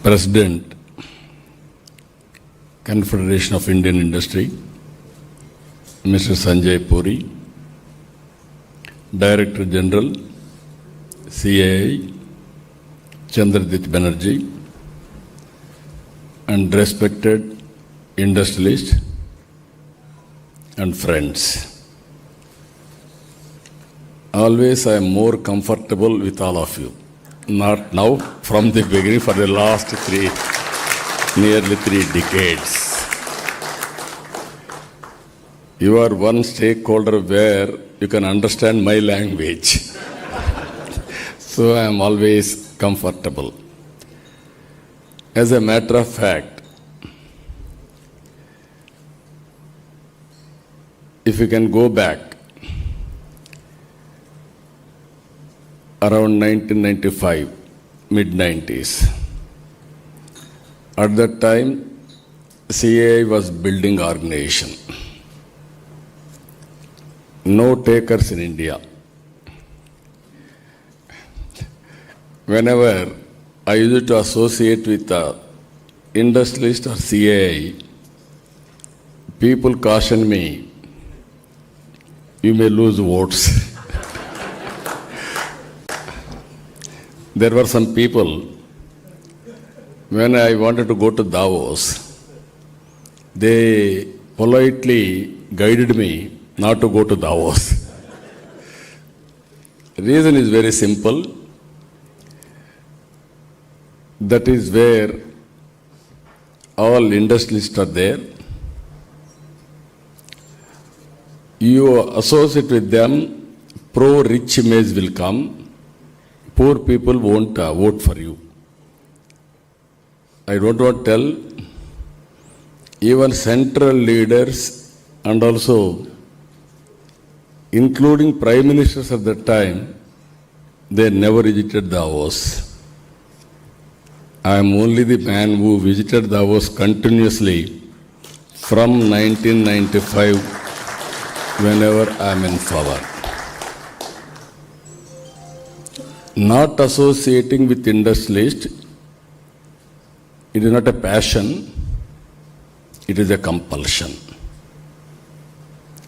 President, Confederation of Indian Industry, Mr. Sanjay Puri, Director General, CII, Chandrababu Banerjee, and respected industrialists and friends. Always I am more comfortable with all of you. Not now, from the beginning, for the last nearly 3 decades. You are one stakeholder where you can understand my language. So I am always comfortable. As a matter of fact, if you can go back, around 1995, mid-90s. At that time, CII was building organization. No takers in India. Whenever I used to associate with the industrialist or CII, people caution me, you may lose votes. There were some people, when I wanted to go to Davos, they politely guided me not to go to Davos. The reason is very simple. That is where all industrialists are there. You associate with them, pro-rich image will come. Poor people won't vote for you. I don't want to tell, even central leaders and also including prime ministers at that time, they never visited Davos. I am only the man who visited Davos continuously from 1995 whenever I am in power. Not associating with industrialists, it is not a passion, it is a compulsion.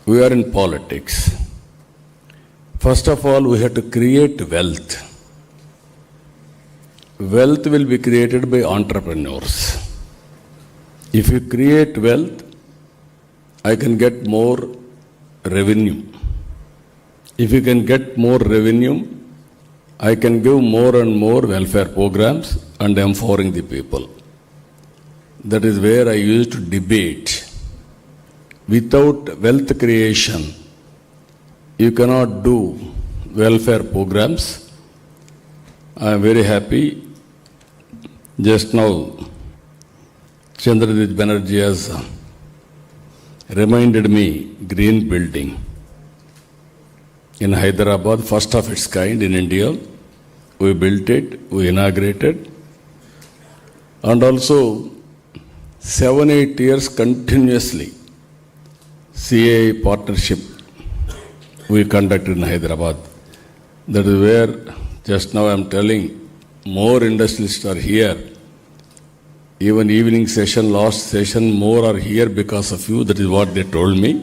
We are in politics. First of all, we have to create wealth. Wealth will be created by entrepreneurs. If you create wealth, I can get more revenue. If you can get more revenue, I can give more and more welfare programs and empowering the people. That is where I used to debate. Without wealth creation, you cannot do welfare programs. I am very happy. Just now, Chandrababu Banerjee has reminded me, green building in Hyderabad, first of its kind in India. We built it, we inaugurated, and also 7-8 years continuously CII partnership we conducted in Hyderabad. That is where just now I am telling, more industrialists are here. Even evening session, last session, more are here because of you. That is what they told me.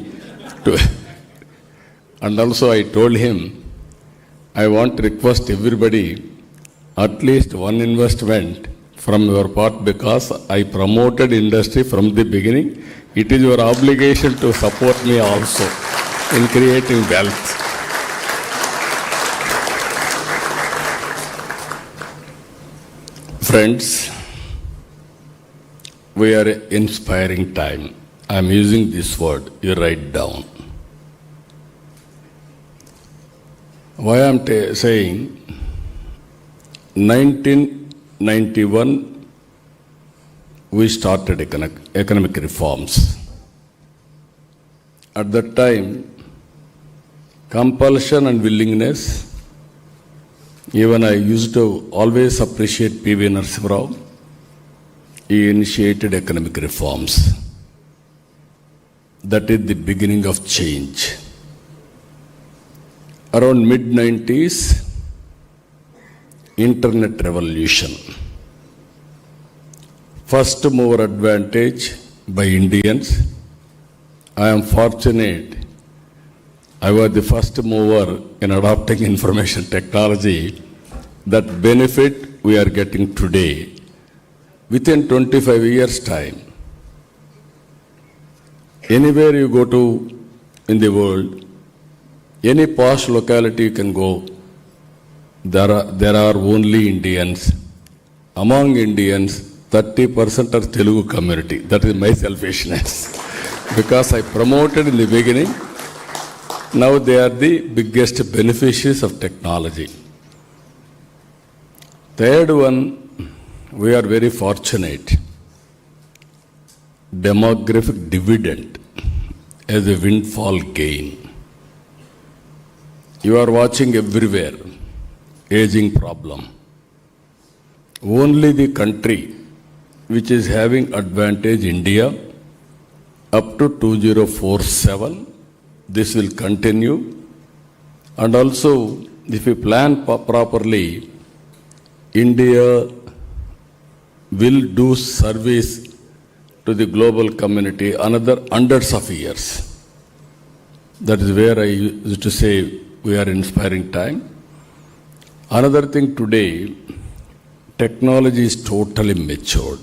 And also I told him, I want to request everybody, at least one investment from your part, because I promoted industry from the beginning. It is your obligation to support me also in creating wealth. Friends, we are in inspiring time. I am using this word, you write down. Why I am saying, 1991, we started economic reforms. At that time, compulsion and willingness, even I used to always appreciate P.V. Narasimha Rao. He initiated economic reforms. That is the beginning of change. Around mid-90s, internet revolution. first mover advantage by Indians. I am fortunate I was the first mover in adopting information technology. That benefit we are getting today within 25 years' time. Anywhere you go to in the world, any posh locality you can go, there are only Indians. Among Indians, 30% are Telugu community. That is my selfishness. Because I promoted in the beginning, now they are the biggest beneficiaries of technology. Third one, we are very fortunate. Demographic dividend as a windfall gain. You are watching everywhere, aging problem. Only the country which is having advantage, India, up to 2047, this will continue. And also, if you plan properly, India will do service to the global community another hundreds of years. That is where I used to say we are inspiring time. Another thing today, technology is totally matured.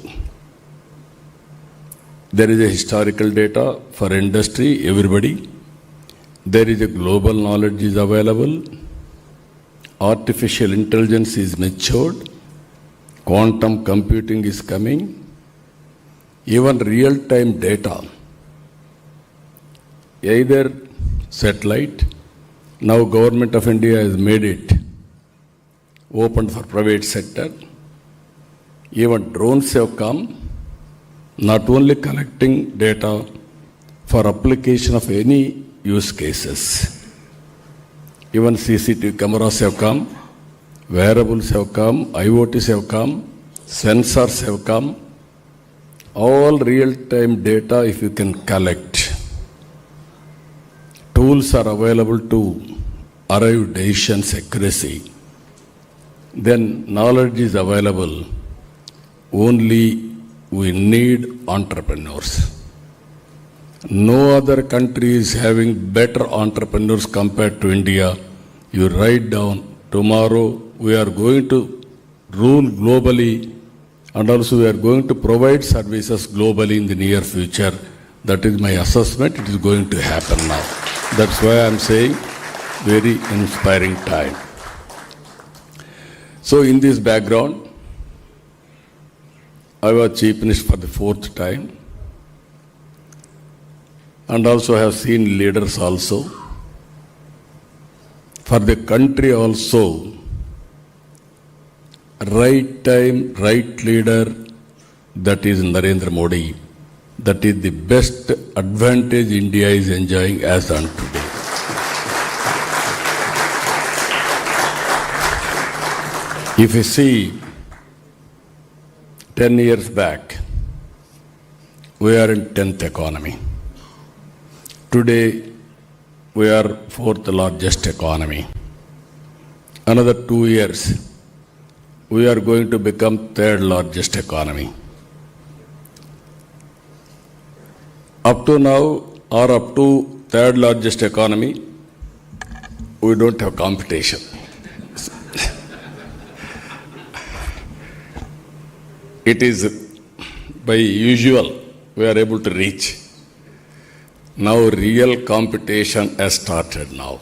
There is a historical data for industry, everybody. There is a global knowledge is available. Artificial intelligence is matured. Quantum computing is coming. Even real-time data, either satellite, now Government of India has made it open for private sector. Even drones have come, not only collecting data for application of any use cases. Even CCTV cameras have come, wearables have come, IoTs have come, sensors have come. All real-time data, if you can collect, tools are available to arrive decisions accuracy, then knowledge is available. Only we need entrepreneurs. No other country is having better entrepreneurs compared to India. You write down, tomorrow we are going to rule globally, and also we are going to provide services globally in the near future. That is my assessment. It is going to happen now. That's why I am saying very inspiring time. So in this background, I was Chief Minister for the fourth time, and also have seen leaders also. For the country also, right time, right leader, that is Narendra Modi. That is the best advantage India is enjoying as on today. If you see 10 years back, we are in 10th economy. Today, we are 4th largest economy. Another 2 years, we are going to become 3rd largest economy. Up to now, or up to 3rd largest economy, we don't have competition. It is by usual we are able to reach. Now real competition has started now.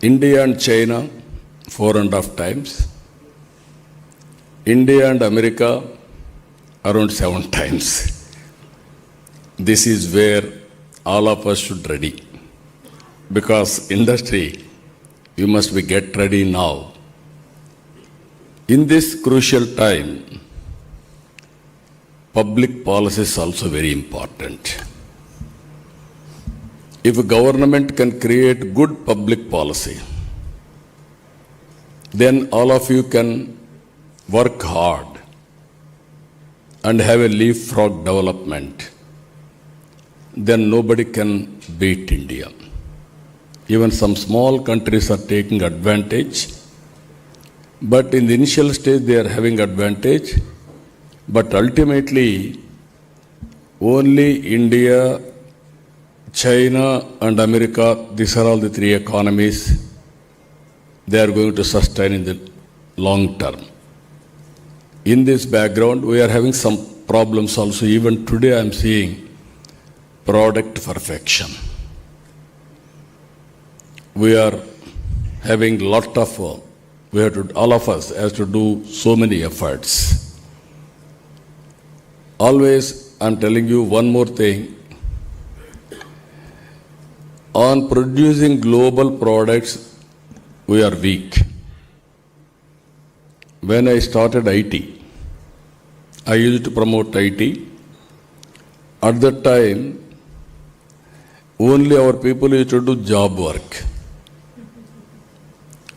India and China 4.5 times. India and America around 7 times. This is where all of us should ready. Because industry, you must be get ready now. In this crucial time, public policy is also very important. If a government can create good public policy, then all of you can work hard and have a leapfrog development. Then nobody can beat India. Even some small countries are taking advantage. But in the initial stage, they are having advantage. But ultimately, only India, China and America, these are all the three economies, they are going to sustain in the long term. In this background, we are having some problems also. Even today, I am seeing product perfection. We are having lot of, all of us has to do so many efforts. Always, I am telling you one more thing. On producing global products, we are weak. When I started IT, I used to promote IT. At that time, only our people used to do job work.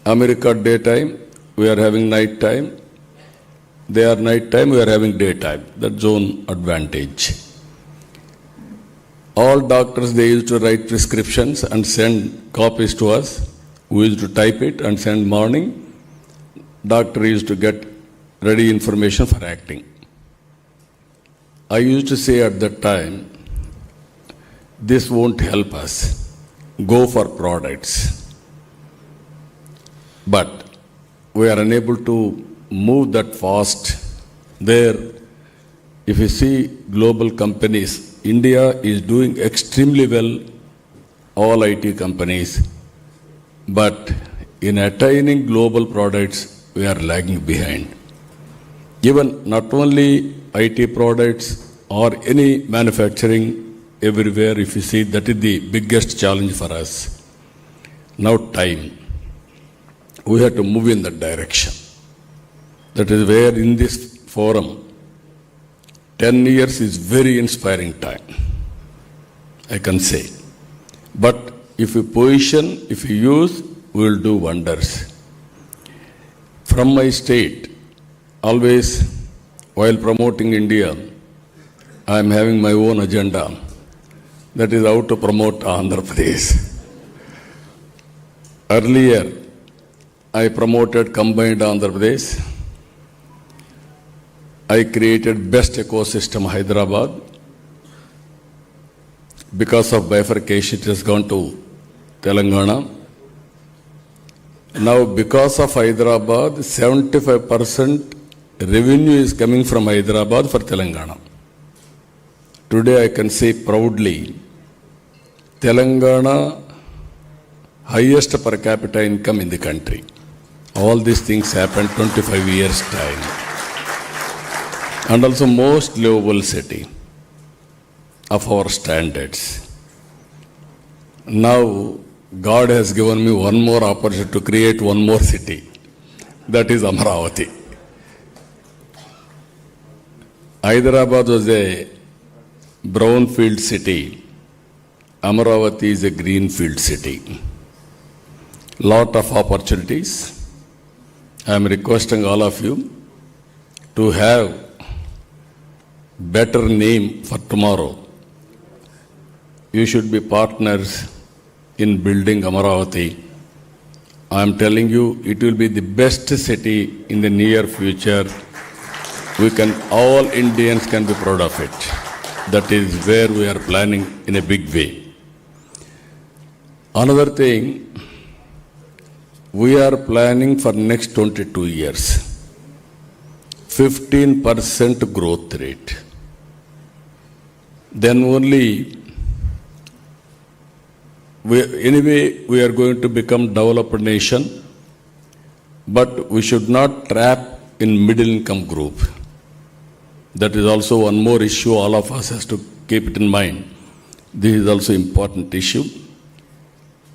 America daytime, we are having night time. They are night time, we are having daytime. That's own advantage. All doctors, they used to write prescriptions and send copies to us. We used to type it and send morning. Doctor used to get ready information for acting. I used to say at that time, this won't help us. Go for products. But we are unable to move that fast. There, if you see global companies, India is doing extremely well, all IT companies. But in attaining global products, we are lagging behind. Even not only IT products or any manufacturing everywhere, if you see, that is the biggest challenge for us. Now time. We have to move in that direction. That is where in this forum, 10 years is very inspiring time, I can say. But if you position, if you use, we will do wonders. From my state, always while promoting India, I am having my own agenda. That is how to promote Andhra Pradesh. Earlier, I promoted combined Andhra Pradesh. I created best ecosystem Hyderabad. Because of bifurcation, it has gone to Telangana. Now, because of Hyderabad, 75% revenue is coming from Hyderabad for Telangana. Today, I can say proudly, Telangana, highest per capita income in the country. All these things happened 25 years time. And also most livable city of our standards. Now, God has given me one more opportunity to create one more city. That is Amaravati. Hyderabad was a brownfield city. Amaravati is a greenfield city. Lot of opportunities. I am requesting all of you to have better name for tomorrow. You should be partners in building Amaravati. I am telling you, it will be the best city in the near future. All Indians can be proud of it. That is where we are planning in a big way. Another thing, we are planning for next 22 years. 15% growth rate. Then only, we are going to become developed nation, but we should not trap in middle income group. That is also one more issue all of us has to keep it in mind. This is also important issue.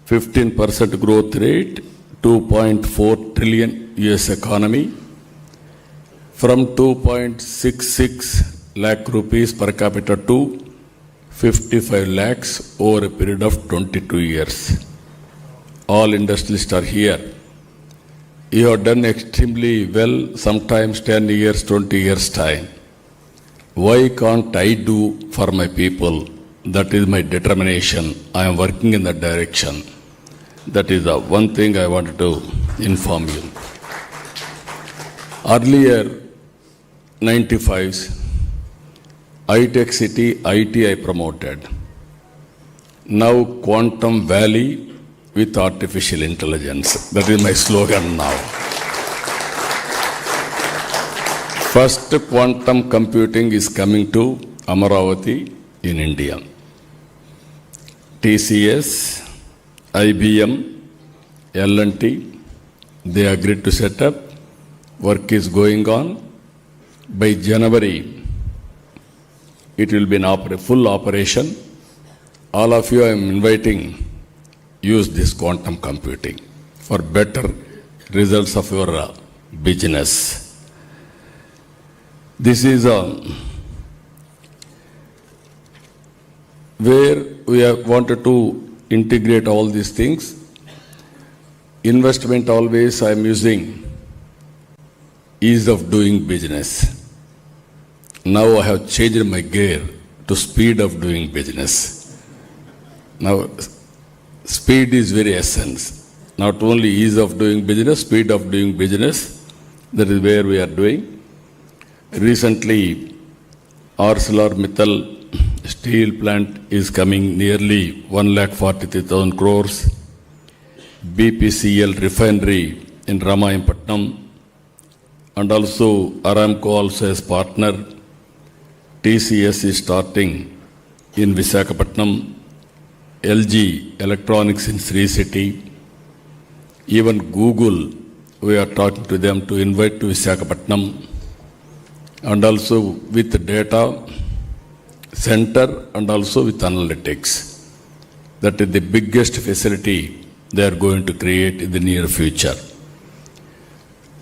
15% growth rate, 2.4 trillion US economy, from 2.66 lakh rupees per capita to 55 lakhs over a period of 22 years. All industrialists are here. You have done extremely well, sometimes 10 years, 20 years time. Why can't I do for my people? That is my determination. I am working in that direction. That is the one thing I wanted to inform you. Earlier, 95s, high-tech city, IT I promoted. Now Quantum Valley with artificial intelligence. That is my slogan now. First quantum computing is coming to Amaravati in India. TCS, IBM, L&T, they agreed to set up. Work is going on. By January, it will be in full operation. All of you I am inviting, use this quantum computing for better results of your business. This is where we have wanted to integrate all these things. Investment always I am using ease of doing business. Now I have changed my gear to speed of doing business. Now speed is very essence. Not only ease of doing business, speed of doing business. That is where we are doing. Recently, ArcelorMittal steel plant is coming nearly 1,43,000 crores. BPCL refinery in Ramayampatnam, and also Aramco also as partner. TCS is starting in Visakhapatnam. LG Electronics in Sri City. Even Google, we are talking to them to invite to Visakhapatnam. And also with data center and also with analytics. That is the biggest facility they are going to create in the near future.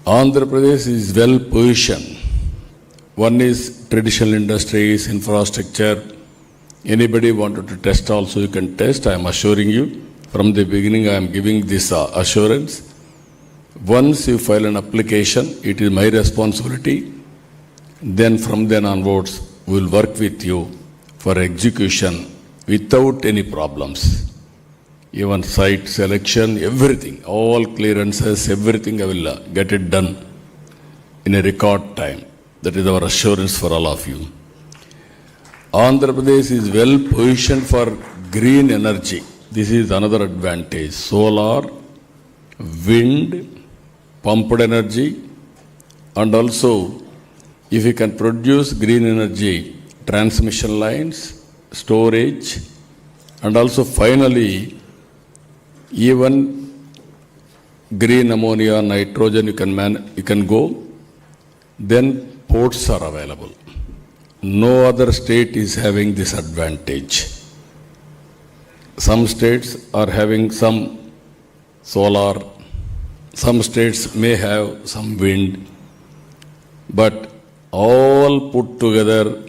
Andhra Pradesh is well positioned. One is traditional industries, infrastructure. Anybody wanted to test also, you can test. I am assuring you, from the beginning I am giving this assurance. Once you file an application, it is my responsibility. Then from then onwards, we will work with you for execution without any problems. Even site selection, everything, all clearances, everything I will get it done in a record time. That is our assurance for all of you. Andhra Pradesh is well positioned for green energy. This is another advantage. Solar, wind, pumped energy, and also if you can produce green energy, transmission lines, storage, and also finally even green ammonia, nitrogen you can go, then ports are available. No other state is having this advantage. Some states are having some solar, some states may have some wind, but all put together,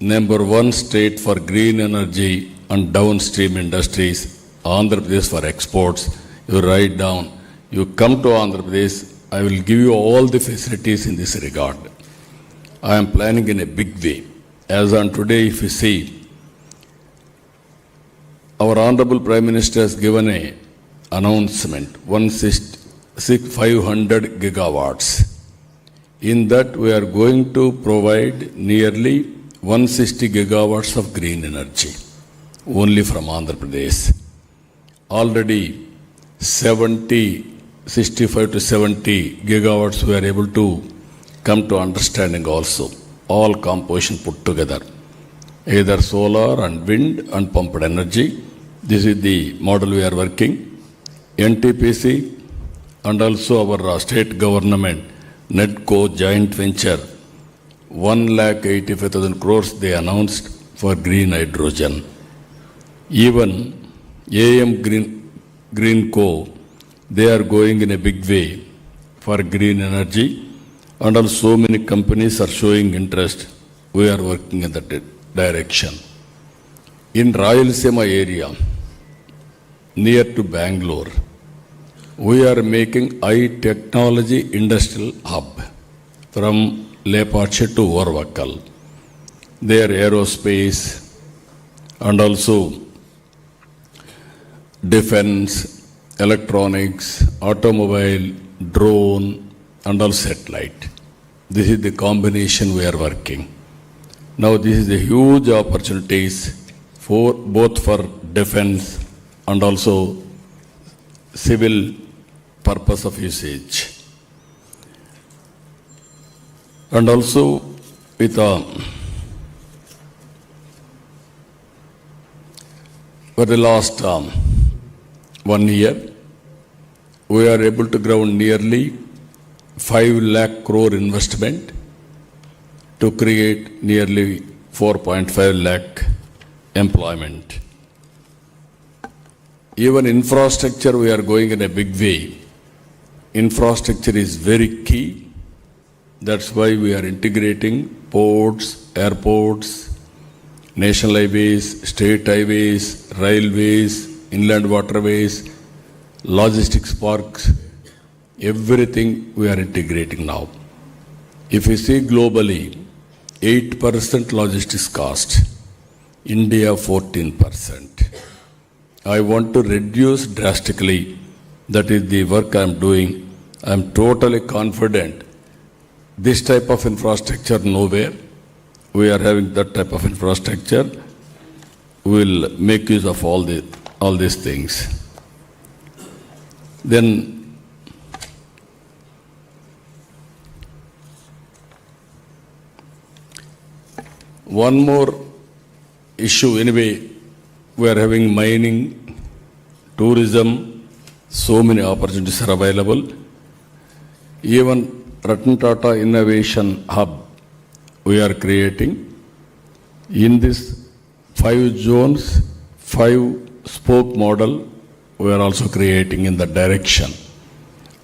number one state for green energy and downstream industries, Andhra Pradesh for exports. You write down, you come to Andhra Pradesh, I will give you all the facilities in this regard. I am planning in a big way. As on today, if you see, our Honorable Prime Minister has given a announcement, 500 gigawatts. In that, we are going to provide nearly 160 gigawatts of green energy, only from Andhra Pradesh. Already 65 to 70 gigawatts we are able to come to understanding also. All composition put together, either solar and wind and pumped energy. This is the model we are working. NTPC and also our state government, NEDCO joint venture, 1,85,000 crores they announced for green hydrogen. Even AM Green Co, they are going in a big way for green energy. And also so many companies are showing interest. We are working in that direction. In Rayalaseema area, near to Bangalore, we are making high technology industrial hub from Lepache to Orvakkal. There aerospace and also defense, electronics, automobile, drone, and all satellite. This is the combination we are working. Now this is a huge opportunities for both for defense and also civil purpose of usage. And also with for the last 1 year, we are able to ground nearly 5 lakh crore investment to create nearly 4.5 lakh employment. Even infrastructure, we are going in a big way. Infrastructure is very key. That's why we are integrating ports, airports, national highways, state highways, railways, inland waterways, logistics parks, everything we are integrating now. If you see globally, 8% logistics cost, India 14%. I want to reduce drastically. That is the work I am doing. I am totally confident. This type of infrastructure nowhere. We are having that type of infrastructure. We will make use of all these things. Then one more issue anyway, we are having mining, tourism, so many opportunities are available. Even Ratan Tata Innovation Hub we are creating. In this 5 zones, 5 spoke model, we are also creating in that direction.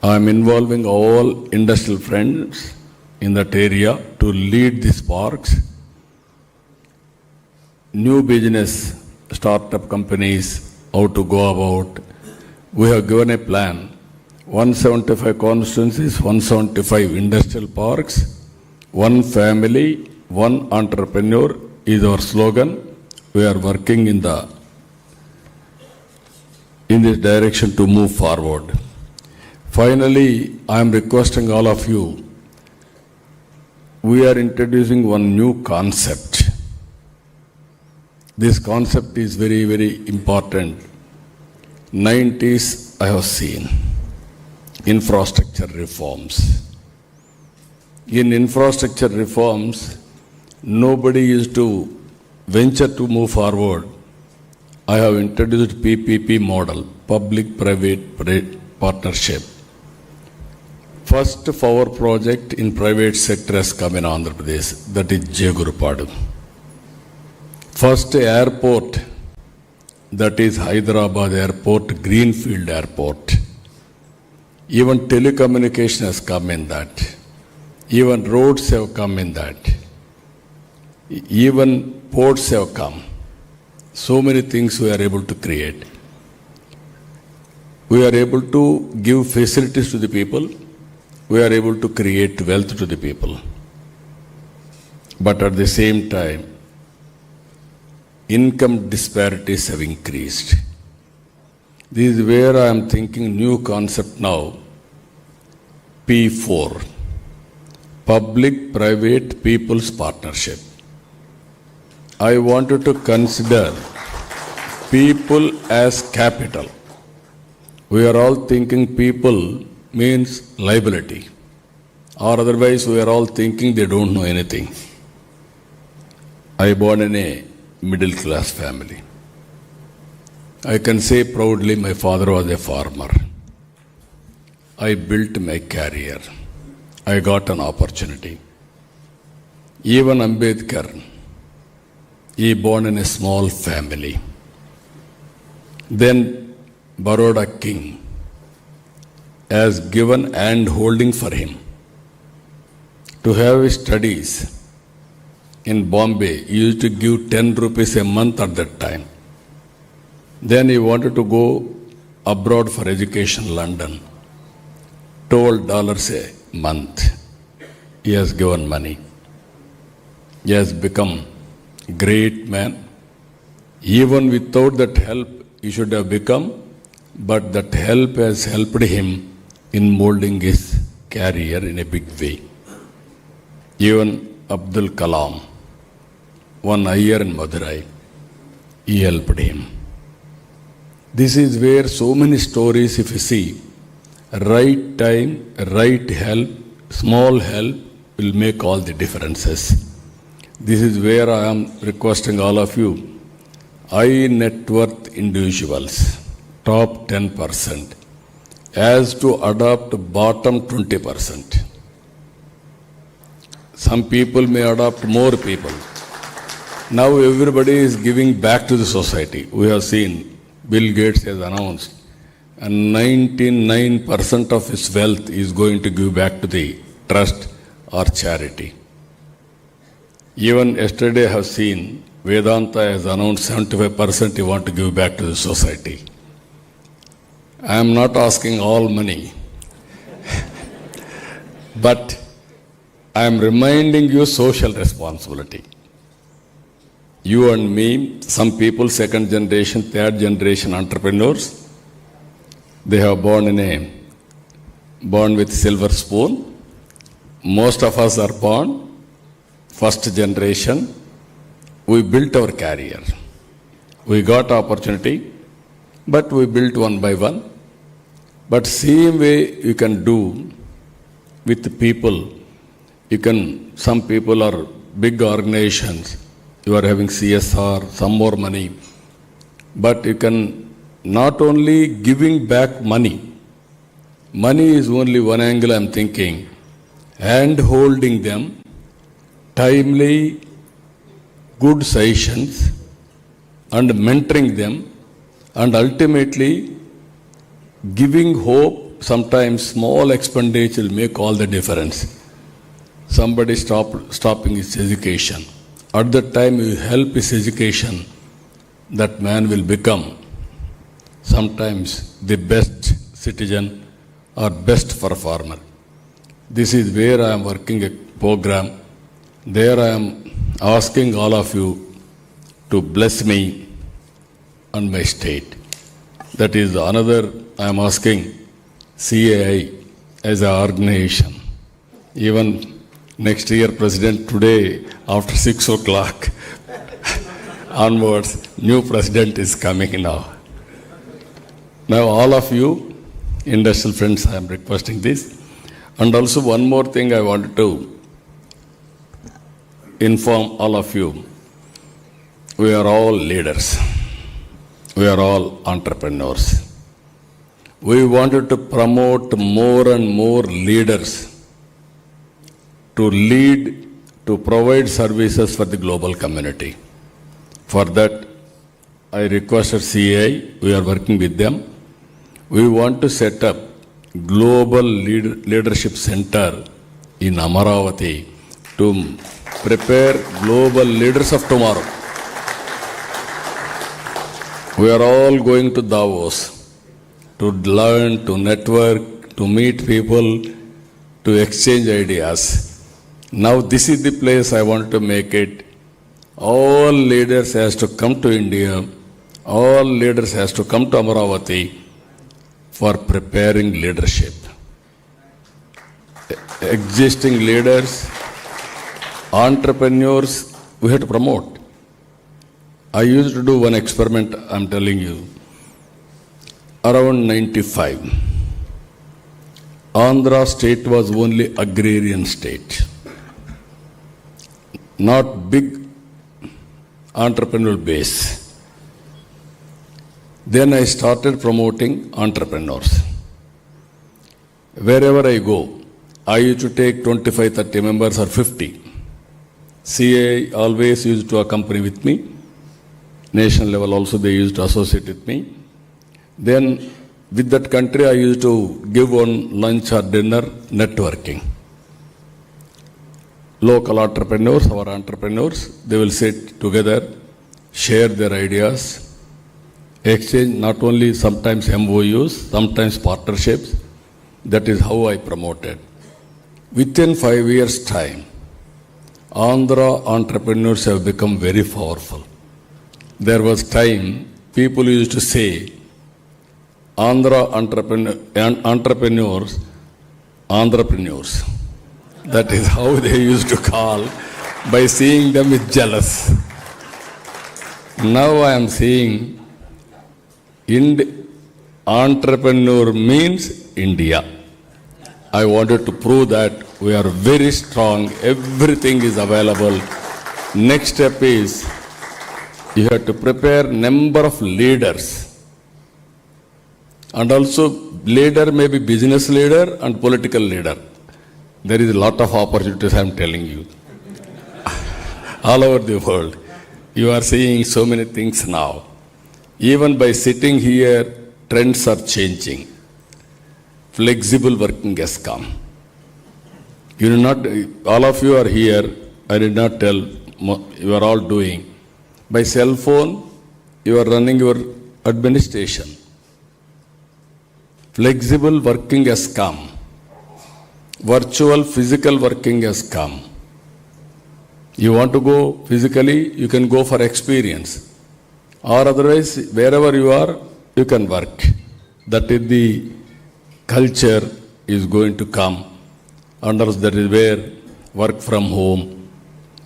I am involving all industrial friends in that area to lead these parks. New business, startup companies, how to go about. We have given a plan. 175 constituencies, 175 industrial parks, 1 family, 1 entrepreneur is our slogan. We are working in this direction to move forward. Finally, I am requesting all of you, we are introducing one new concept. This concept is very, very important. 90s I have seen infrastructure reforms. In infrastructure reforms, nobody used to venture to move forward. I have introduced PPP model, public-private partnership. First power project in private sector has come in Andhra Pradesh, that is Jegurupadu. First airport, that is Hyderabad airport, Greenfield airport. Even telecommunication has come in that. Even roads have come in that. Even ports have come. So many things we are able to create. We are able to give facilities to the people. We are able to create wealth to the people. But at the same time, income disparities have increased. This is where I am thinking new concept now. P4. Public-Private People's Partnership. I wanted to consider people as capital. We are all thinking people means liability. Or otherwise we are all thinking they don't know anything. I born in a middle class family. I can say proudly my father was a farmer. I built my career. I got an opportunity. Even Ambedkar, he born in a small family. Then Baroda king has given hand holding for him to have his studies. In Bombay, he used to give 10 rupees a month at that time. Then he wanted to go abroad for education, London. $12 a month. He has given money. He has become a great man. Even without that help, he should have become, but that help has helped him in molding his career in a big way. Even Abdul Kalam, one Iyer in Madurai, he helped him. This is where so many stories, if you see, right time, right help, small help will make all the differences. This is where I am requesting all of you, high net worth individuals, top 10%, as to adopt bottom 20%. Some people may adopt more people. Now everybody is giving back to the society. We have seen Bill Gates has announced, and 99% of his wealth is going to give back to the trust or charity. Even yesterday I have seen Vedanta has announced 75% he want to give back to the society. I am not asking all money, but I am reminding you social responsibility. You and me, some people, second generation, third generation entrepreneurs, they have born with silver spoon. Most of us are born first generation. We built our career. We got opportunity, but we built one by one. But same way you can do with people. You can, some people are big organizations. You are having CSR, some more money. But you can not only giving back money. Money is only one angle I am thinking. And holding them, timely, good sessions, and mentoring them, and ultimately giving hope. Sometimes small expenditure will make all the difference. Somebody stopping his education. At that time you help his education, that man will become sometimes the best citizen or best performer. This is where I am working a program. There I am asking all of you to bless me and my state. That is another I am asking CII as an organization. Even next year, President, today after 6 o'clock onwards, new president is coming now. Now all of you, industrial friends, I am requesting this. And also one more thing I wanted to inform all of you. We are all leaders. We are all entrepreneurs. We wanted to promote more and more leaders to lead, to provide services for the global community. For that, I requested CII, we are working with them. We want to set up Global Leadership Center in Amaravati to prepare global leaders of tomorrow. We are all going to Davos to learn, to network, to meet people, to exchange ideas. Now this is the place I want to make it. All leaders has to come to India. All leaders has to come to Amaravati for preparing leadership. Existing leaders, entrepreneurs, we have to promote. I used to do one experiment, I'm telling you. Around 95, Andhra state was only agrarian state. Not big entrepreneurial base. Then I started promoting entrepreneurs. Wherever I go, I used to take 25, 30 members or 50. CA always used to accompany with me. National level also they used to associate with me. Then with that country I used to give one lunch or dinner networking. Local entrepreneurs, our entrepreneurs, they will sit together, share their ideas, exchange not only sometimes MOUs, sometimes partnerships. That is how I promoted. Within 5 years' time, Andhra entrepreneurs have become very powerful. There was time people used to say, Andhra entrepreneurs. That is how they used to call. By seeing them is jealous. Now I am seeing entrepreneur means India. I wanted to prove that we are very strong, everything is available. Next step is you have to prepare number of leaders. And also leader may be business leader and political leader. There is a lot of opportunities, I am telling you. All over the world. You are seeing so many things now. Even by sitting here, trends are changing. Flexible working has come. You do not, all of you are here, I did not tell, you are all doing. By cell phone, you are running your administration. Flexible working has come. Virtual physical working has come. You want to go physically, you can go for experience. Or otherwise, wherever you are, you can work. That is the culture is going to come. And also that is where work from home.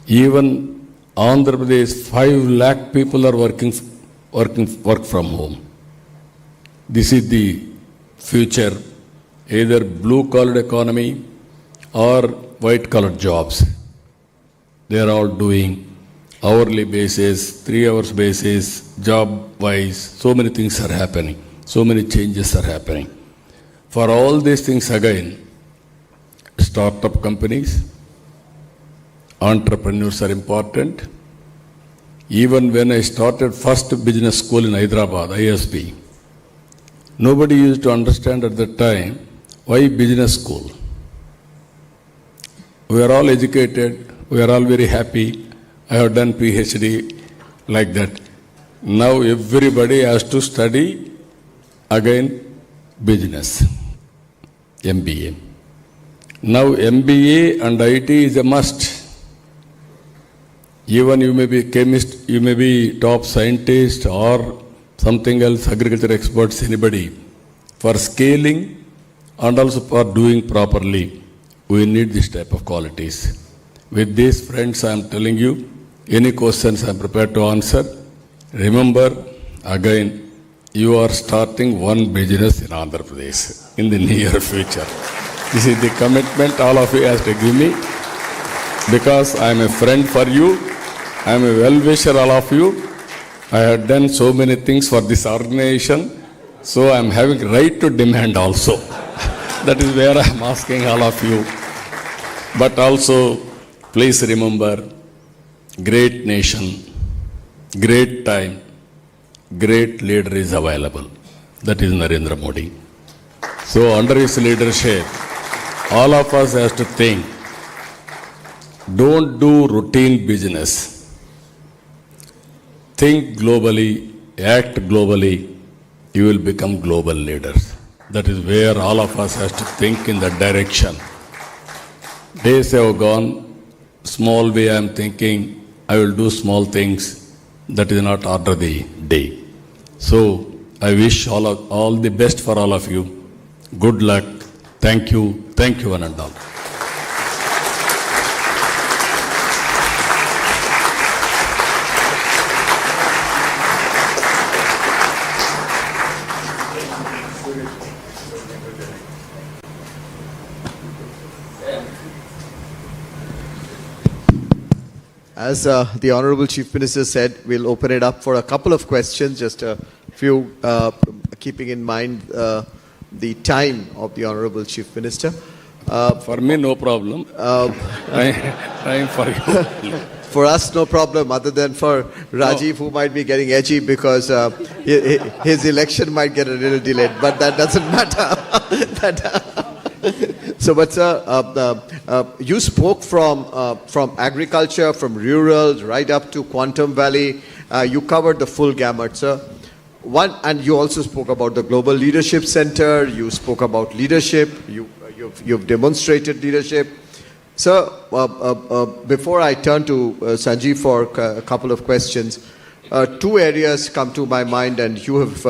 Even Andhra Pradesh, 5 lakh people are work from home. This is the future, either blue-collar economy or white-collar jobs. They are all doing hourly basis, 3 hours basis, job-wise. So many things are happening. So many changes are happening. For all these things again, startup companies, entrepreneurs are important. Even when I started first business school in Hyderabad, ISB, nobody used to understand at that time why business school. We are all educated, we are all very happy. I have done PhD like that. Now everybody has to study again business, MBA. Now MBA and IT is a must. Even you may be chemist, you may be top scientist or something else, agriculture experts, anybody. For scaling and also for doing properly, we need this type of qualities. With these friends, I am telling you, any questions I am prepared to answer. Remember, again, you are starting one business in Andhra Pradesh in the near future. This is the commitment all of you have to give me, because I am a friend for you. I am a well-wisher, all of you. I have done so many things for this organization, so I am having right to demand also. That is where I am asking all of you. But also, please remember, great nation, great time, great leader is available. That is Narendra Modi. So under his leadership, all of us have to think, don't do routine business. Think globally, act globally, you will become global leaders. That is where all of us have to think in that direction. Days have gone, small way I am thinking, I will do small things. That is not order the day. So I wish all the best for all of you. Good luck. Thank you one and all. As the Honorable Chief Minister said, we'll open it up for a couple of questions, just a few, keeping in mind the time of the Honorable Chief Minister. For me, no problem. Time for you. For us, no problem, other than for Rajiv, who might be getting edgy because his election might get a little delayed, but that doesn't matter. So, but sir, you spoke from agriculture, from rural, right up to Quantum Valley. You covered the full gamut, sir. And you also spoke about the Global Leadership Center. You spoke about leadership. You've demonstrated leadership. Sir, before I turn to Sanjeev for a couple of questions, two areas come to my mind, and you've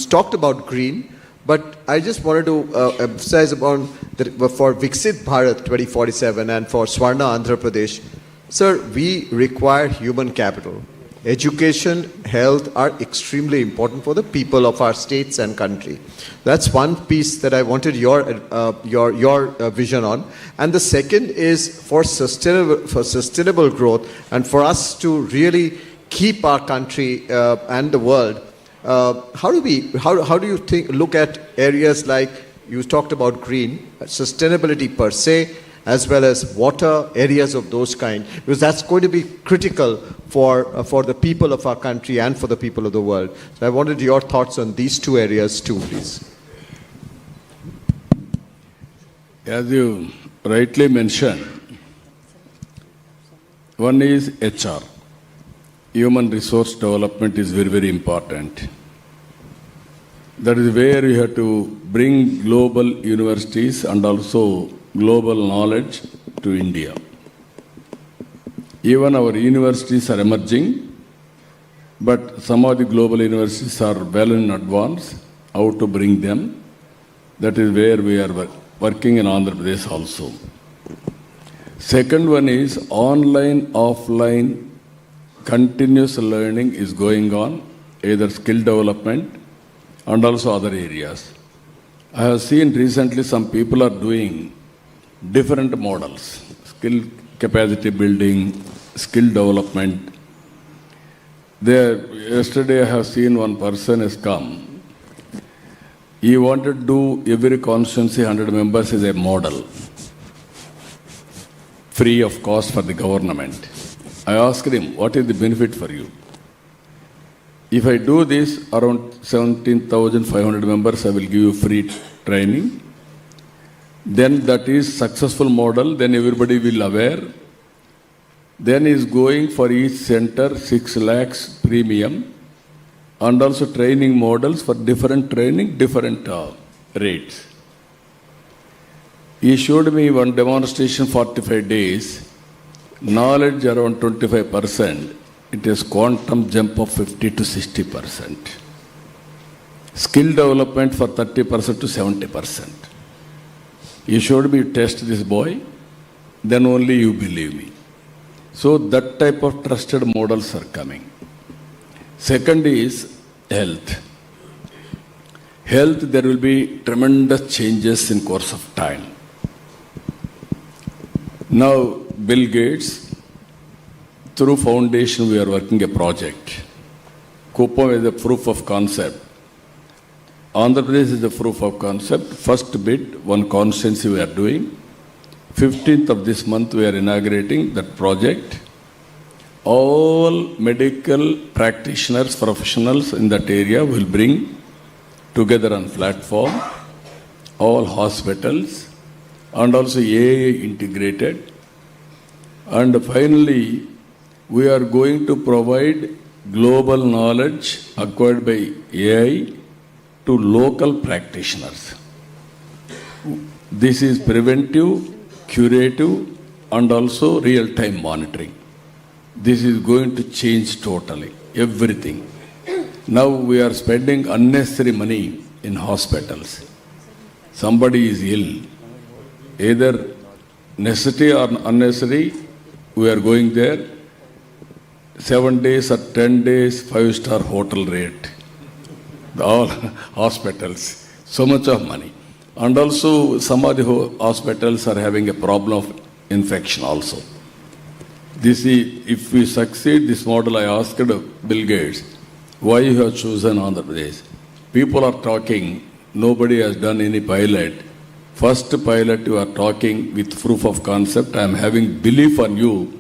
talked about green. But I just wanted to emphasize upon that for Viksit Bharat 2047 and for Swarna Andhra Pradesh, sir, we require human capital. Education, health are extremely important for the people of our states and country. That's one piece that I wanted your vision on. And the second is for sustainable growth and for us to really keep our country and the world. How do you look at areas like you talked about green sustainability per se, as well as water, areas of those kind, because that's going to be critical for the people of our country and for the people of the world. So I wanted your thoughts on these two areas too, please. As you rightly mentioned, one is HR. Human resource development is very, very important. That is where you have to bring global universities and also global knowledge to India. Even our universities are emerging, but some of the global universities are well in advance. How to bring them? That is where we are working in Andhra Pradesh also. Second one is online, offline, continuous learning is going on, either skill development and also other areas. I have seen recently some people are doing different models, skill capacity building, skill development. Yesterday I have seen one person has come. He wanted to do every constituency 100 members as a model, free of cost for the government. I asked him, what is the benefit for you? If I do this, around 17,500 members, I will give you free training. Then that is successful model, then everybody will aware. Then is going for each center 6 lakhs premium and also training models for different training, different rates. He showed me one demonstration 45 days. Knowledge around 25%, it is quantum jump of 50 to 60%. Skill development for 30% to 70%. You showed me test this boy, then only you believe me. So that type of trusted models are coming. Second is health. Health, there will be tremendous changes in course of time. Now, Bill Gates, through foundation we are working a project. Kupam is a proof of concept. Andhra Pradesh is the proof of concept. First bit, one constituency we are doing. 15th of this month we are inaugurating that project. All medical practitioners, professionals in that area will bring together on platform, all hospitals, and also AI integrated. And finally, we are going to provide global knowledge acquired by AI to local practitioners. This is preventive, curative, and also real-time monitoring. This is going to change totally everything. Now we are spending unnecessary money in hospitals. Somebody is ill, either necessary or unnecessary, we are going there, 7 days or 10 days, 5-star hotel rate. All hospitals, so much of money. And also some of the hospitals are having a problem of infection also. This is, if we succeed this model, I asked Bill Gates, why you have chosen Andhra Pradesh? People are talking, nobody has done any pilot. First pilot you are talking with proof of concept. I am having belief on you.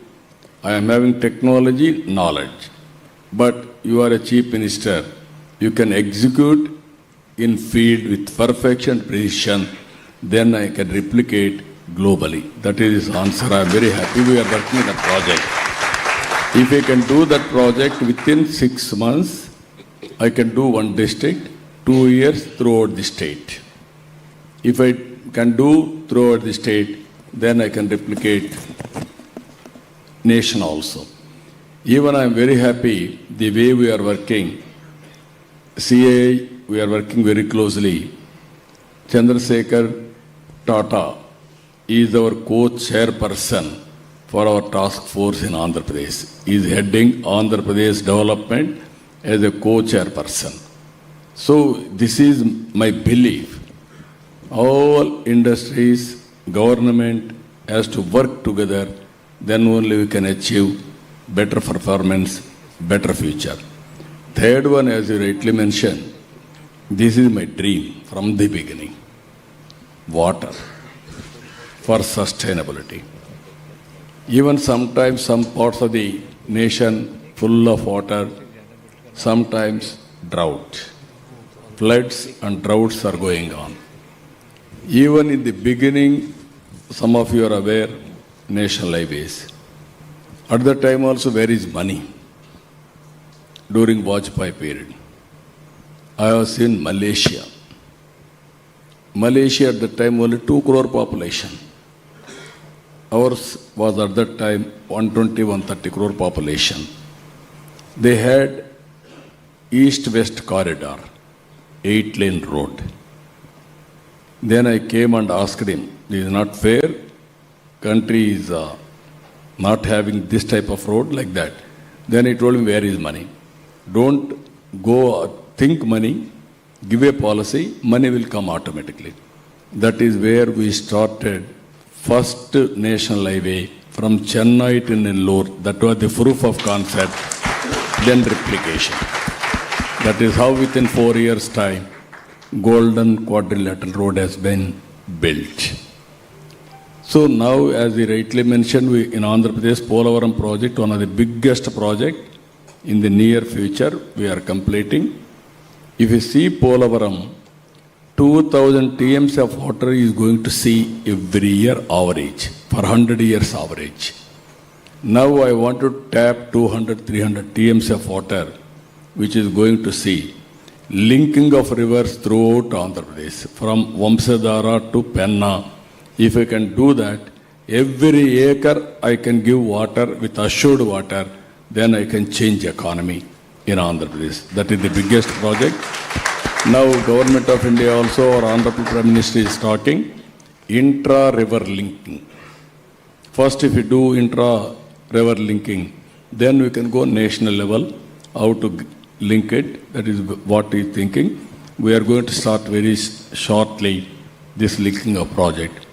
I am having technology, knowledge. But you are a chief minister. You can execute in field with perfection, precision. Then I can replicate globally. That is his answer. I am very happy we are working on a project. If I can do that project within 6 months, I can do one district, 2 years throughout the state. If I can do throughout the state, then I can replicate nation also. Even I am very happy the way we are working. CII, we are working very closely. Chandrasekhar Tata is our co-chairperson for our task force in Andhra Pradesh. He is heading Andhra Pradesh development as a co-chairperson. So this is my belief. All industries, government has to work together, then only we can achieve better performance, better future. Third one, as you rightly mentioned, this is my dream from the beginning. Water for sustainability. Even sometimes some parts of the nation full of water, sometimes drought. Floods and droughts are going on. Even in the beginning, some of you are aware, national highways. At that time also, where is money? During Vajpayee period. I was in Malaysia. Malaysia at that time only 2 crore population. Ours was at that time 120, 130 crore population. They had east-west corridor, 8-lane road. Then I came and asked him, this is not fair. Country is not having this type of road like that. Then he told me, where is money? Don't go think money, give a policy, money will come automatically. That is where we started first national highway from Chennai to Nellore. That was the proof of concept, then replication. That is how within 4 years' time, Golden Quadrilateral Road has been built. So now, as you rightly mentioned, we in Andhra Pradesh, Polavaram project, one of the biggest project in the near future, we are completing. If you see Polavaram, 2,000 TMs of water is going to see every year average, for 100 years average. Now I want to tap 200, 300 TMs of water, which is going to see linking of rivers throughout Andhra Pradesh, from Vamsadhara to Penna. If I can do that, every acre I can give water with assured water, then I can change economy in Andhra Pradesh. That is the biggest project. Now Government of India also, our Honorable Prime Minister is talking intra-river linking. First, if we do intra-river linking, then we can go national level, how to link it. That is what he is thinking. We are going to start very shortly this linking of project.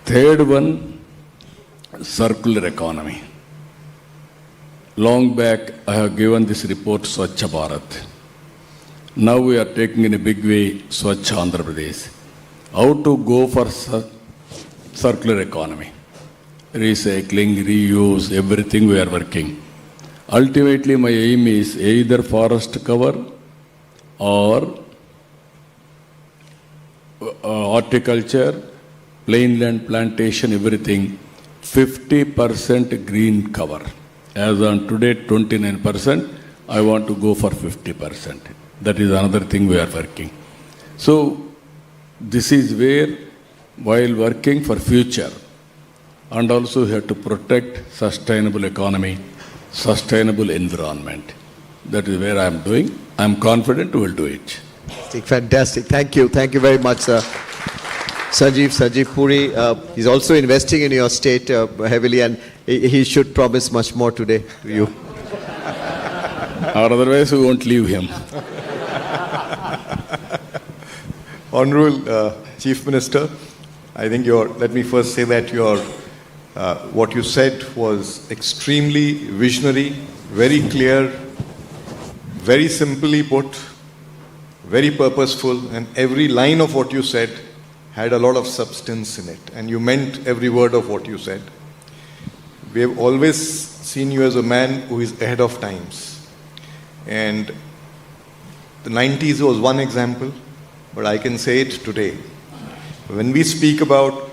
Third one, circular economy. Long back, I have given this report, Swachh Bharat. Now we are taking in a big way Swachh Andhra Pradesh. How to go for circular economy? Recycling, reuse, everything we are working. Ultimately, my aim is either forest cover or horticulture, plain land plantation, everything, 50% green cover. As on today, 29%, I want to go for 50%. That is another thing we are working. So, this is where, while working for future, and also we have to protect sustainable economy, sustainable environment. That is where I am doing. I am confident we will do it. Fantastic. Thank you. Thank you very much, sir. Sanjeev Puri, he's also investing in your state heavily, and he should promise much more today to you. Or otherwise we won't leave him. Honorable Chief Minister, I think let me first say that what you said was extremely visionary, very clear, very simply put, very purposeful, and every line of what you said had a lot of substance in it, and you meant every word of what you said. We have always seen you as a man who is ahead of times. And the 90s was one example, but I can say it today. When we speak about,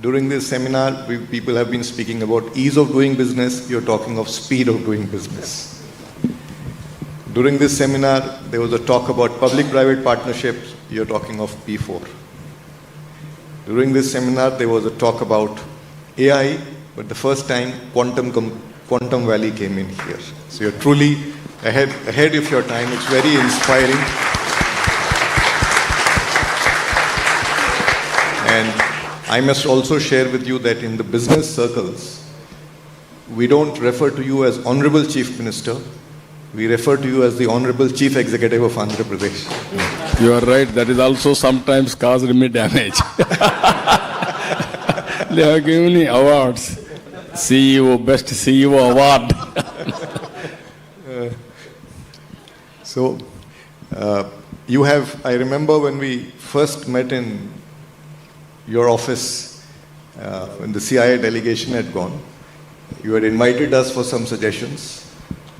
during this seminar, people have been speaking about ease of doing business, you're talking of speed of doing business. During this seminar, there was a talk about public-private partnerships, you're talking of P4. During this seminar, there was a talk about AI, but the first time Quantum Valley came in here. So you're truly ahead of your time. It's very inspiring. And I must also share with you that in the business circles, we don't refer to you as Honorable Chief Minister. We refer to you as the Honorable Chief Executive of Andhra Pradesh. You are right. That is also sometimes caused me damage. They have given me awards. CEO, Best CEO Award. So, you have, I remember when we first met in your office, when the CII delegation had gone, you had invited us for some suggestions.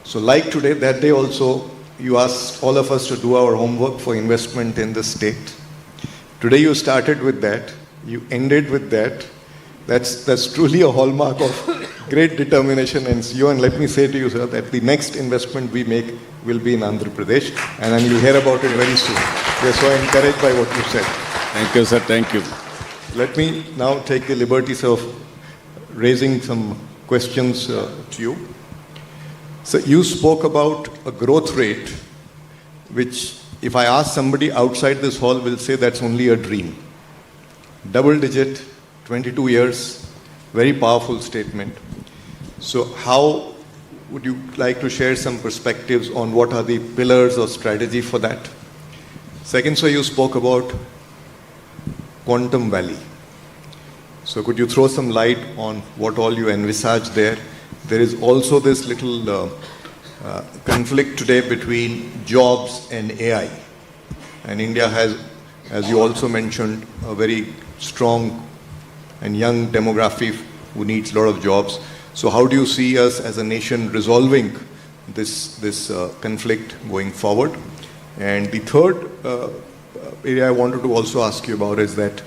So like today, that day also, you asked all of us to do our homework for investment in the state. Today you started with that, you ended with that. That's truly a hallmark of great determination and CEO. And let me say to you, sir, that the next investment we make will be in Andhra Pradesh, and then you'll hear about it very soon. We are so encouraged by what you said. Thank you, sir. Thank you. Let me now take the liberties of raising some questions to you. So you spoke about a growth rate, which if I ask somebody outside this hall will say that's only a dream. Double digit, 22 years, very powerful statement. So how would you like to share some perspectives on what are the pillars or strategy for that? Second, sir, you spoke about Quantum Valley. So could you throw some light on what all you envisage there? There is also this little conflict today between jobs and AI. And India has, as you also mentioned, a very strong and young demography who needs a lot of jobs. So how do you see us as a nation resolving this conflict going forward? And the third area I wanted to also ask you about is that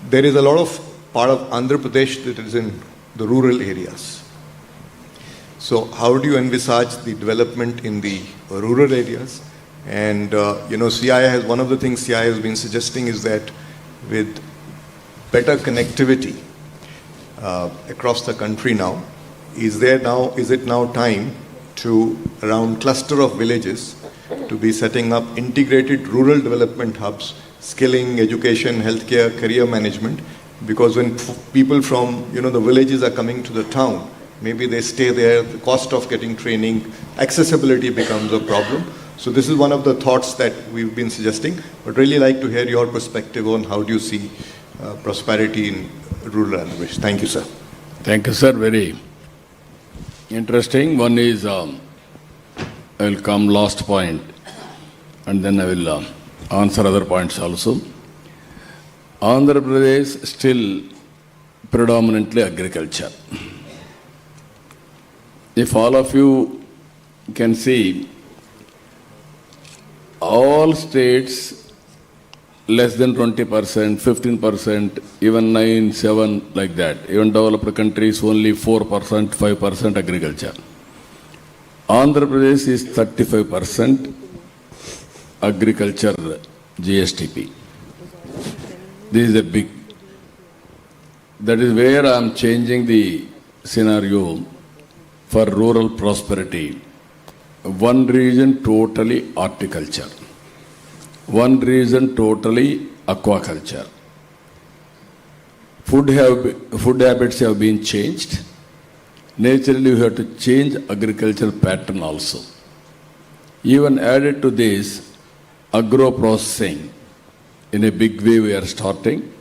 there is a lot of part of Andhra Pradesh that is in the rural areas. So how do you envisage the development in the rural areas? And CII has, one of the things CII has been suggesting is that with better connectivity across the country now, is it now time to, around cluster of villages, to be setting up integrated rural development hubs, skilling, education, healthcare, career management? Because when people from the villages are coming to the town, maybe they stay there, the cost of getting training, accessibility becomes a problem. So this is one of the thoughts that we've been suggesting, but really like to hear your perspective on how do you see prosperity in rural Andhra Pradesh. Thank you, sir. Thank you, sir. Very interesting. One is, I will come last point, and then I will answer other points also. Andhra Pradesh still predominantly agriculture. If all of you can see, all states less than 20%, 15%, even 9, 7, like that. Even developed countries only 4%, 5% agriculture. Andhra Pradesh is 35% agriculture GSTP. This is a big, that is where I am changing the scenario for rural prosperity. One region totally horticulture. One region totally aquaculture. Food habits have been changed. Naturally, we have to change agricultural pattern also. Even added to this, agro-processing. In a big way we are starting.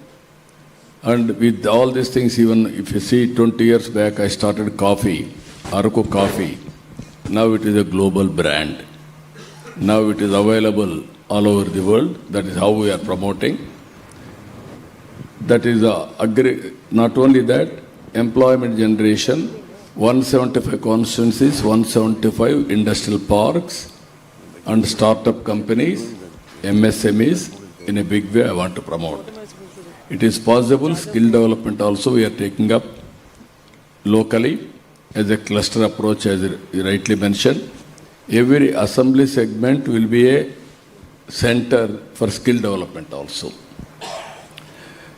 And with all these things, even if you see 20 years back, I started coffee, Araku coffee. Now it is a global brand. Now it is available all over the world. That is how we are promoting. That is not only that, employment generation, 175 constituencies, 175 industrial parks and startup companies, MSMEs, in a big way I want to promote. It is possible, skill development also we are taking up locally as a cluster approach, as you rightly mentioned. Every assembly segment will be a center for skill development also.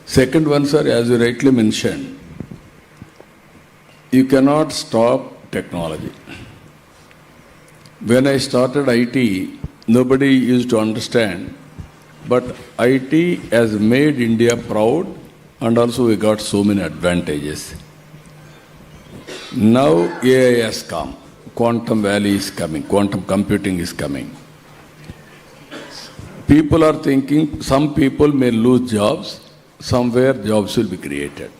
Second one, sir, as you rightly mentioned, you cannot stop technology. When I started IT, nobody used to understand But IT has made India proud, and also we got so many advantages. Now AI has come, quantum valley is coming, quantum computing is coming. People are thinking some people may lose jobs, somewhere jobs will be created.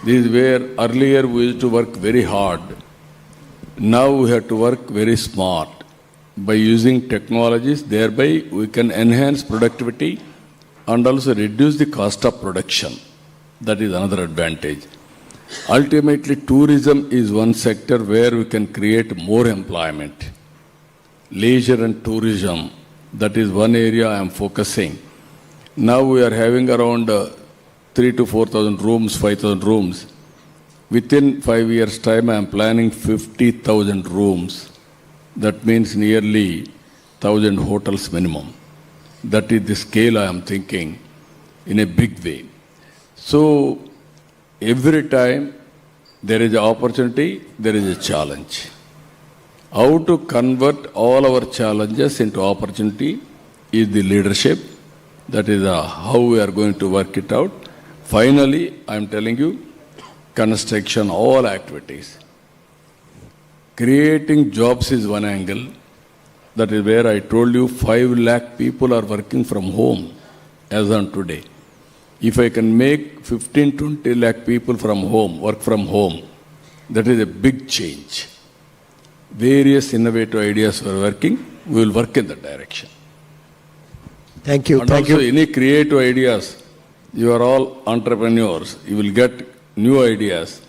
This is where earlier we used to work very hard. Now we have to work very smart. By using technologies, thereby we can enhance productivity and also reduce the cost of production. That is another advantage. Ultimately, tourism is one sector where we can create more employment. Leisure and tourism, that is one area I am focusing. Now we are having around 3,000 to 4,000 rooms, 5,000 rooms. Within 5 years' time, I am planning 50,000 rooms. That means nearly 1,000 hotels minimum. That is the scale I am thinking in a big way. So, every time there is an opportunity, there is a challenge. How to convert all our challenges into opportunity is the leadership. That is how we are going to work it out. Finally, I am telling you, construction, all activities. Creating jobs is one angle. That is where I told you 5 lakh people are working from home as on today. If I can make 15-20 lakh people from home, work from home, that is a big change. Various innovative ideas are working, we will work in that direction. Thank you. And Thank also you. any creative ideas, you are all entrepreneurs, you will get new ideas.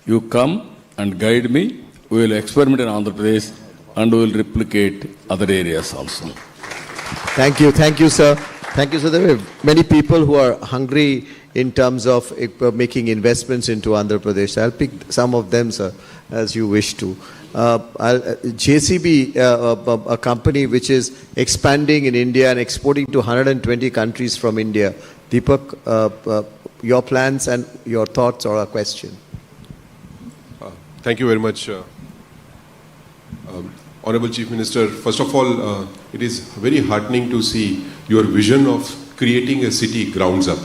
You come and guide me, we will experiment in Andhra Pradesh and we will replicate other areas also. Thank you. Thank you, sir. Thank you, sir. There are many people who are hungry in terms of making investments into Andhra Pradesh. I'll pick some of them, sir, as you wish to. JCB, a company which is expanding in India and exporting to 120 countries from India. Deepak, your plans and your thoughts or a question? Thank you very much, Honorable Chief Minister. First of all, it is very heartening to see your vision of creating a city grounds up.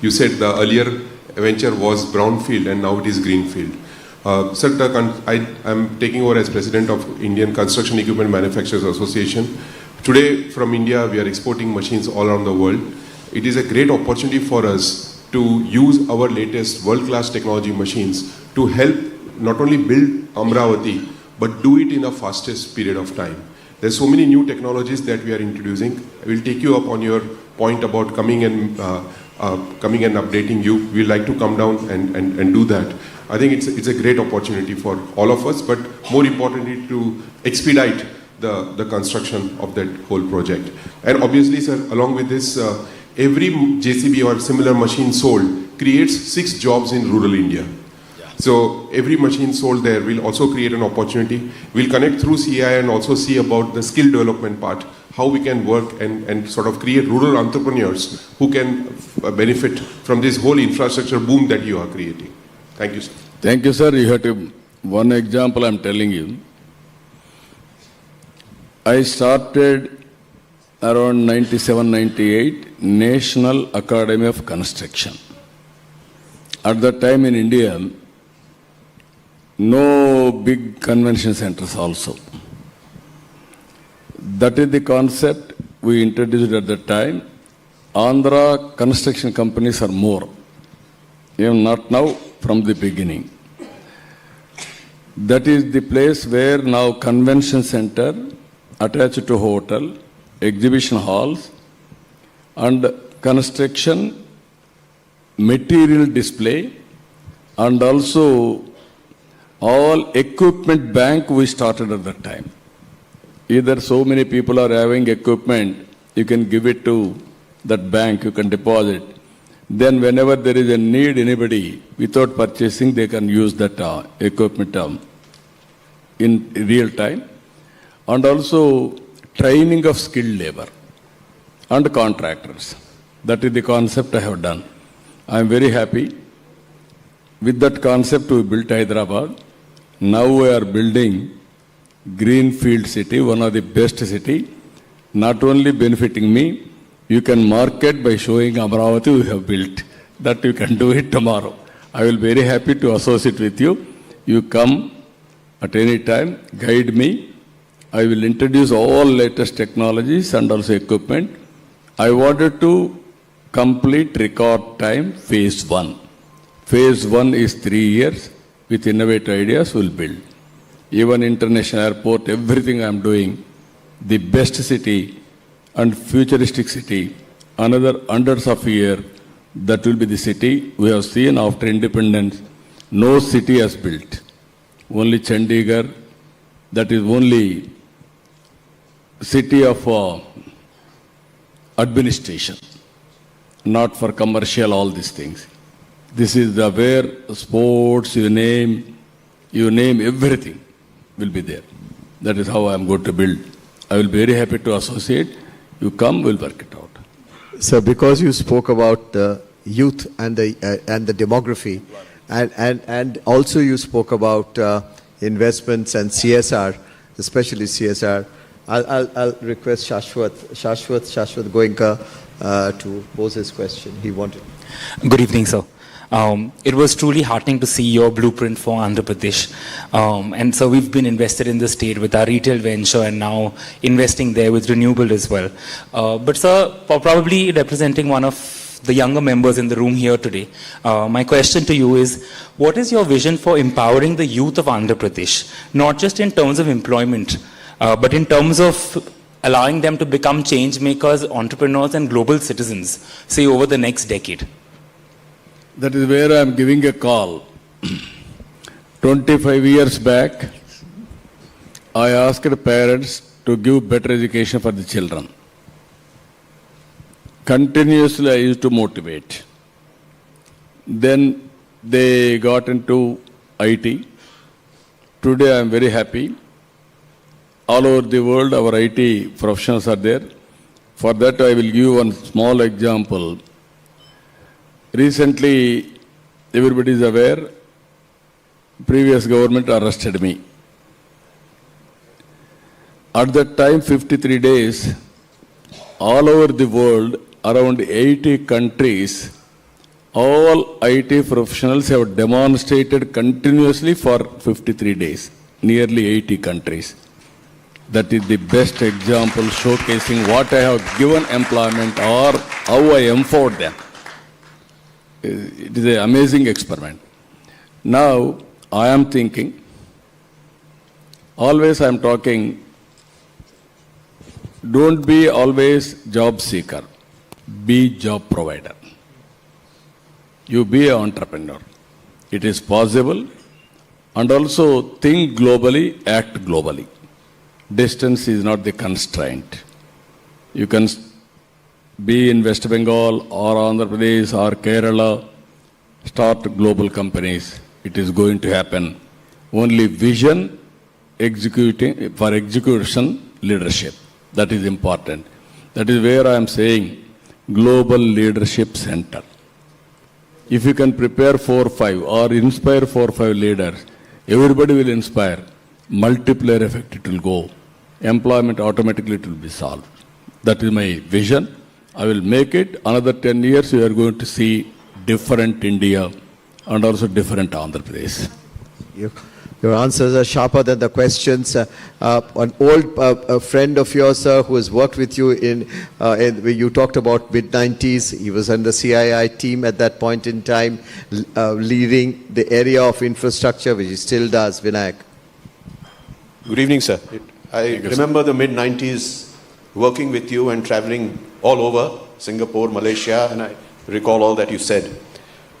You said the earlier venture was brownfield and now it is greenfield. Sir, I am taking over as President of Indian Construction Equipment Manufacturers Association. Today from India we are exporting machines all around the world. It is a great opportunity for us to use our latest world-class technology machines to help not only build Amravati but do it in the fastest period of time. There's so many new technologies that we are introducing. I will take you up on your point about coming and updating you. We'd like to come down and do that. I think it's a great opportunity for all of us, but more importantly to expedite the construction of that whole project. And obviously, sir, along with this, every JCB or similar machine sold creates 6 jobs in rural India. So every machine sold there will also create an opportunity. We'll connect through CII and also see about the skill development part, how we can work and sort of create rural entrepreneurs who can benefit from this whole infrastructure boom that you are creating. Thank you, sir. Thank you, sir. You have to, one example I'm telling you. I started around 97, 98, National Academy of Construction. At that time in India, no big convention centers also. That is the concept we introduced at that time. Andhra construction companies are more. Even not now, from the beginning. That is the place where now convention center attached to hotel, exhibition halls and construction material display and also all equipment bank we started at that time. Either so many people are having equipment, you can give it to that bank, you can deposit. Then whenever there is a need, anybody, without purchasing, they can use that equipment in real time. And also training of skilled labor and contractors. That is the concept I have done. I am very happy. With that concept, we built Hyderabad. Now we are building Greenfield city, one of the best city, not only benefiting me, You can market by showing Amravati you have built. That you can do it tomorrow. I will be very happy to associate with you. You come at any time, guide me. I will introduce all latest technologies and also equipment. I wanted to complete record time phase 1. Phase 1 is 3 years. With innovative ideas, we'll build. Even international airport, everything I'm doing, the best city and futuristic city, another hundreds of years, that will be the city we have seen after independence. No city has built. Only Chandigarh, that is only city of administration, not for commercial, all these things. This is the where sports, you name everything will be there. That is how I am going to build. I will be very happy to associate. You come, we'll work it out. So because you spoke about the youth and the demography, and also you spoke about investments and CSR, especially CSR, I'll request Shashwat Goenka to pose his question. He wanted. Good evening, sir. It was truly heartening to see your blueprint for Andhra Pradesh. And so we've been invested in the state with our retail venture and now investing there with renewable as well. But sir, probably representing one of the younger members in the room here today, my question to you is, what is your vision for empowering the youth of Andhra Pradesh? Not just in terms of employment, but in terms of allowing them to become change makers, entrepreneurs and global citizens, say over the next decade. That is where I am giving a call. 25 years back, I asked parents to give better education for the children. Continuously I used to motivate. Then they got into IT. Today I am very happy. All over the world our IT professionals are there. For that I will give one small example. Recently, everybody is aware, previous government arrested me. At that time, 53 days, all over the world, around 80 countries, all IT professionals have demonstrated continuously for 53 days, nearly 80 countries. That is the best example showcasing what I have given employment or how I empowered them. It is an amazing experiment. Now, I am thinking, always I am talking, don't be always job seeker, be job provider. You be an entrepreneur. It is possible, and also think globally, act globally. Distance is not the constraint. You can be in West Bengal or Andhra Pradesh or Kerala, start global companies. It is going to happen. Only vision, execution, leadership. That is important. That is where I am saying Global Leadership Center. If you can prepare 4 or 5 or inspire 4 or 5 leaders, everybody will inspire. Multiplier effect it will go. Employment automatically it will be solved. That is my vision. I will make it. Another 10 years, we are going to see different India and also different Andhra Pradesh. Your answers are sharper than the questions. An old friend of yours, sir, who has worked with you you talked about mid-90s. He was on the CII team at that point in time, leading the area of infrastructure, which he still does. Vinayak. Good evening, sir. I remember the mid-90s working with you and traveling all over Singapore, Malaysia, and I recall all that you said.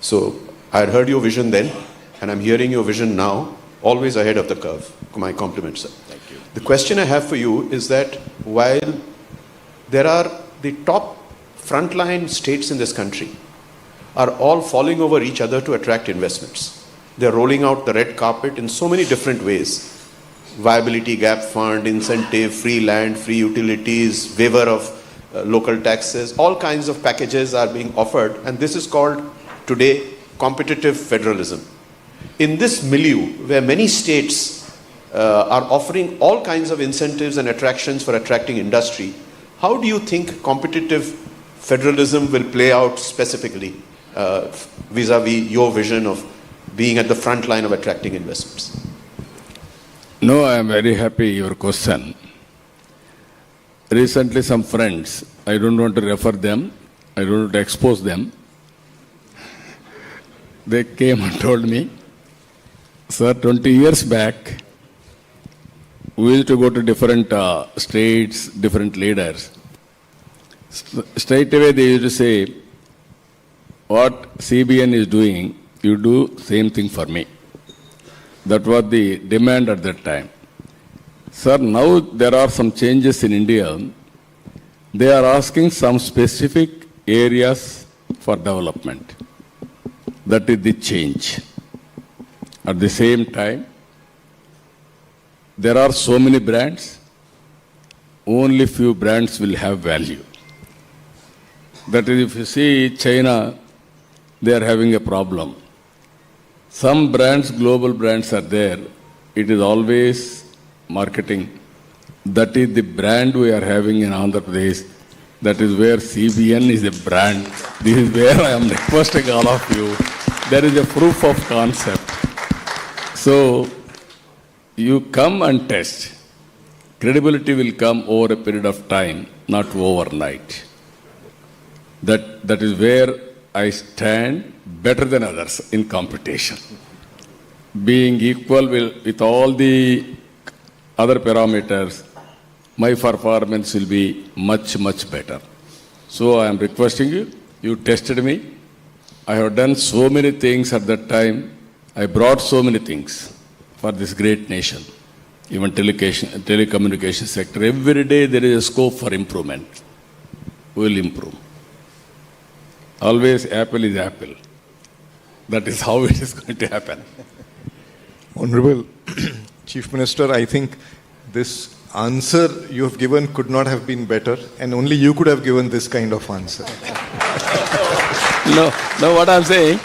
So I had heard your vision then, and I'm hearing your vision now, always ahead of the curve. My compliments, sir. Thank you. The question I have for you is that while there are the top frontline states in this country are all falling over each other to attract investments. They're rolling out the red carpet in so many different ways. Viability gap fund, incentive, free land, free utilities, waiver of local taxes, all kinds of packages are being offered, and this is called today competitive federalism. In this milieu, where many states are offering all kinds of incentives and attractions for attracting industry, how do you think competitive federalism will play out specifically vis-a-vis your vision of being at the front line of attracting investments? No, I am very happy your question. Recently, some friends, I don't want to refer them, I don't want to expose them. They came and told me, sir, 20 years back, we used to go to different states, different leaders. Straight away they used to say, what CBN is doing, you do same thing for me. That was the demand at that time. Sir, now there are some changes in India. They are asking some specific areas for development. That is the change. At the same time, there are so many brands, only few brands will have value. That is, if you see China, they are having a problem. Some brands, global brands are there. It is always marketing. That is the brand we are having in Andhra Pradesh. That is where CBN is a brand. This is where I am requesting all of you. There is a proof of concept. So, you come and test. Credibility will come over a period of time, not overnight. That is where I stand better than others in competition. Being equal with all the other parameters, my performance will be much, much better. So I am requesting you, you tested me. I have done so many things at that time. I brought so many things for this great nation. Even telecommunication sector. Every day there is a scope for improvement. We will improve. Always apple is apple. That is how it is going to happen. Honorable Chief Minister, I think this answer you have given could not have been better, and only you could have given this kind of answer. No, what I'm saying,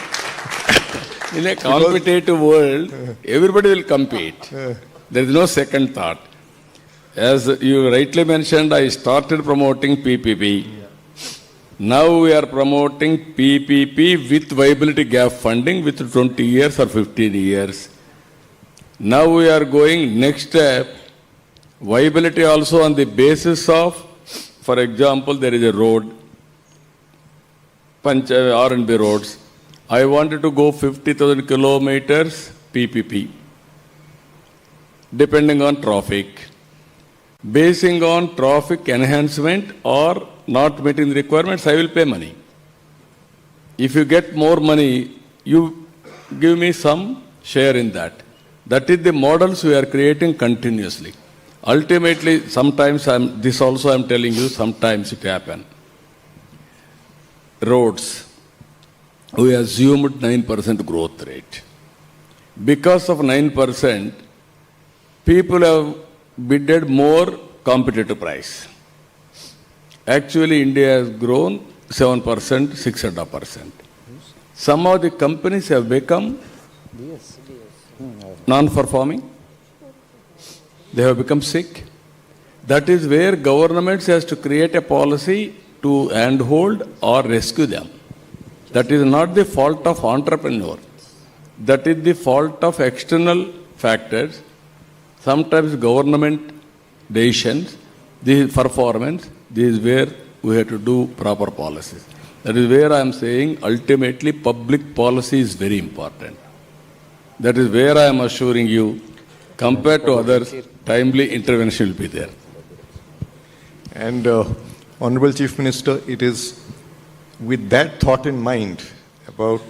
in a competitive world, everybody will compete. There is no second thought. As you rightly mentioned, I started promoting PPP. Now we are promoting PPP with viability gap funding with 20 years or 15 years. Now we are going next step, viability also on the basis of, for example, there is a road, R&B roads. I wanted to go 50,000 kilometers PPP, depending on traffic. Basing on traffic enhancement or not meeting the requirements, I will pay money. If you get more money, you give me some share in that. That is the models we are creating continuously. Ultimately, sometimes this also I am telling you, sometimes it happens. Roads, we assumed 9% growth rate. Because of 9%, people have bidded more competitive price. Actually, India has grown 7%, 6.5%. Some of the companies have become non-performing. They have become sick. That is where governments has to create a policy to handhold or rescue them. That is not the fault of entrepreneur. That is the fault of external factors. Sometimes government decisions, this performance, this is where we have to do proper policies. That is where I am saying ultimately public policy is very important. That is where I am assuring you, compared to others, timely intervention will be there. And Honorable Chief Minister, it is with that thought in mind about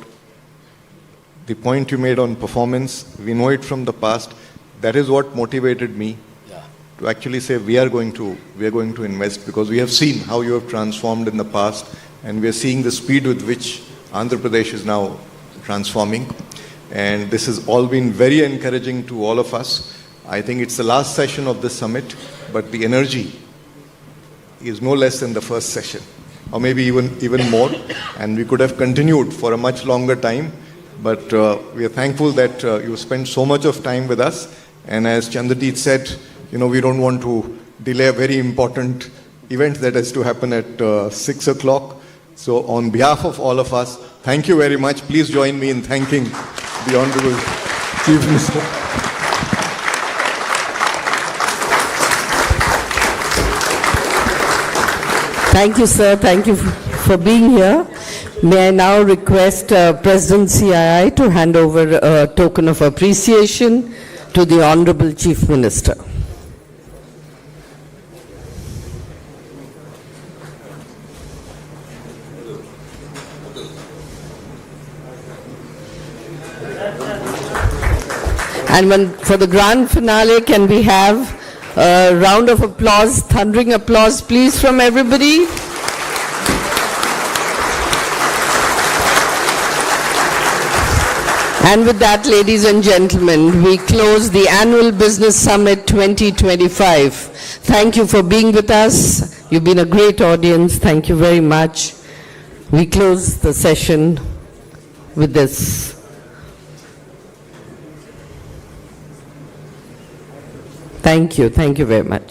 the point you made on performance, we know it from the past, that is what motivated me to actually say we are going to invest, because we have seen how you have transformed in the past, and we are seeing the speed with which Andhra Pradesh is now transforming. And this has all been very encouraging to all of us. I think it's the last session of this summit, but the energy is no less than the first session, or maybe even more. And we could have continued for a much longer time, but we are thankful that you spent so much of time with us. And as Chandradeep said, we don't want to delay a very important event that has to happen at 6 o'clock. So on behalf of all of us, thank you very much. Please join me in thanking the Honorable Chief Minister. Thank you, sir. Thank you for being here. May I now request President CII to hand over a token of appreciation to the Honorable Chief Minister. And for the grand finale, can we have a round of applause, thundering applause, please, from everybody? And with that, ladies and gentlemen, we close the Annual Business Summit 2025. Thank you for being with us. You've been a great audience. Thank you very much. We close the session with this. Thank you. Thank you very much.